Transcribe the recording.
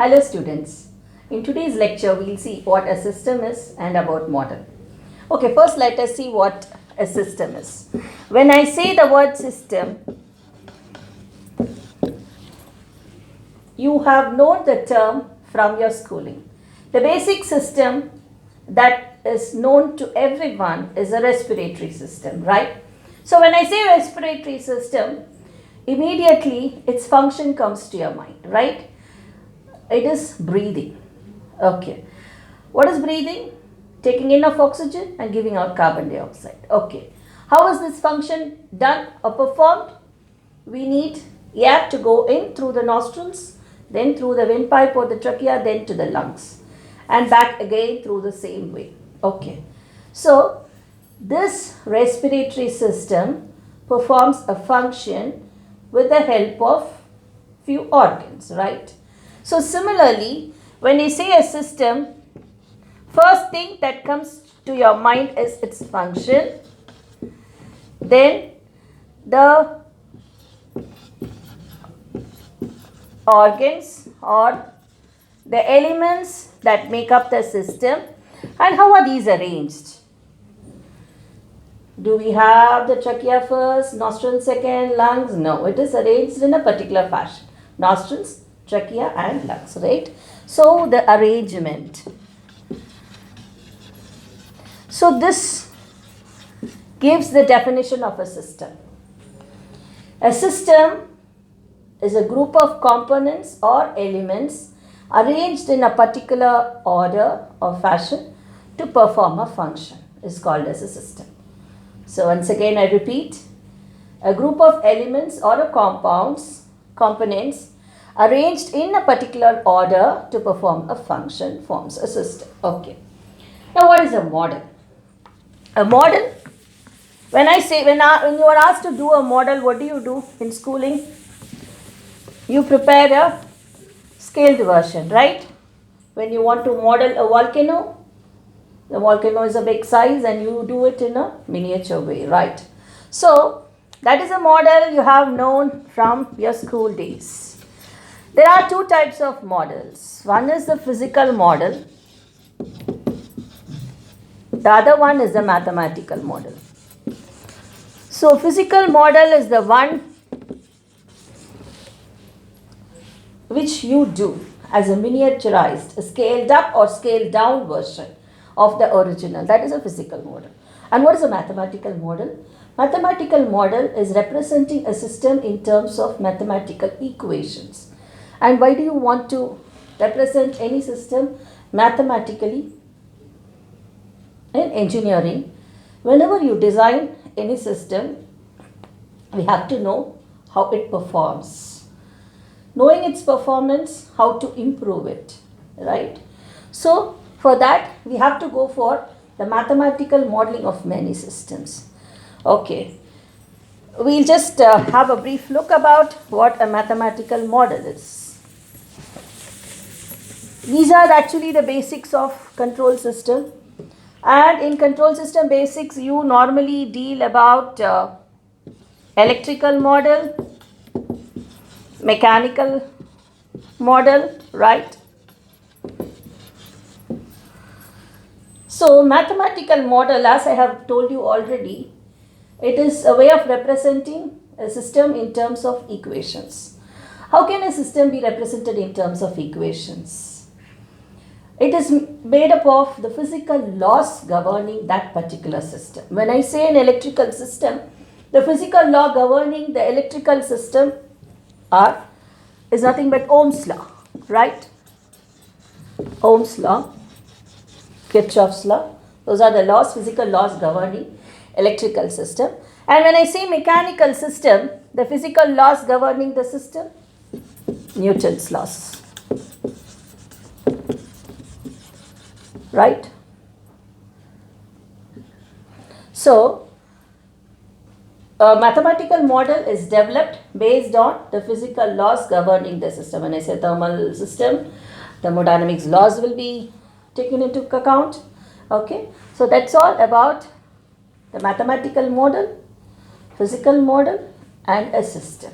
Hello students. In today's lecture we will see what a system is and about model. Okay, first let us see what a system is. When I say the word system, you have known the term from your schooling. The basic system that is known to everyone is a respiratory system, right? So when I say respiratory system, immediately its function comes to your mind, right? It is breathing. Okay. What is breathing? Taking in of oxygen and giving out carbon dioxide. Okay. How is this function done or performed? We need air to go in through the nostrils, then through the windpipe or the trachea, then to the lungs, and back again through the same way. Okay. So, this respiratory system performs a function with the help of few organs, right? So similarly, when you say a system, first thing that comes to your mind is its function, then the organs or the elements that make up the system, and how are these arranged? Do we have the trachea first, nostrils second, lungs? No, it is arranged in a particular fashion. Nostrils, trachea and lungs, right? So the arrangement. So this gives the definition of a system. A system is a group of components or elements arranged in a particular order or fashion to perform a function is called as a system. So once again I repeat, a group of elements or a components arranged in a particular order to perform a function forms a system. Okay. Now what is a model? A model, when you are asked to do a model, what do you do in schooling? You prepare a scaled version, right? When you want to model a volcano, the volcano is a big size and you do it in a miniature way, right? So that is a model you have known from your school days. There are two types of models. One is the physical model. The other one is the mathematical model. So physical model is the one which you do as a miniaturized, a scaled up or scaled down version of the original. That is a physical model. And what is a mathematical model? Mathematical model is representing a system in terms of mathematical equations. And why do you want to represent any system mathematically? In engineering, whenever you design any system, we have to know how it performs. Knowing its performance, how to improve it, right? So, for that, we have to go for the mathematical modeling of many systems. Okay. We'll just have a brief look about what a mathematical model is. These are actually the basics of control system. And in control system basics, you normally deal about electrical model, mechanical model, right? So mathematical model, as I have told you already, it is a way of representing a system in terms of equations. How can a system be represented in terms of equations? It is made up of the physical laws governing that particular system. When I say an electrical system, the physical law governing the electrical system is nothing but Ohm's law, right? Ohm's law, Kirchhoff's law, those are the laws, physical laws governing electrical system. And when I say mechanical system, the physical laws governing the system, Newton's laws. Right? So, a mathematical model is developed based on the physical laws governing the system. When I say thermal system, thermodynamics laws will be taken into account. Okay, so that's all about the mathematical model, physical model, and a system.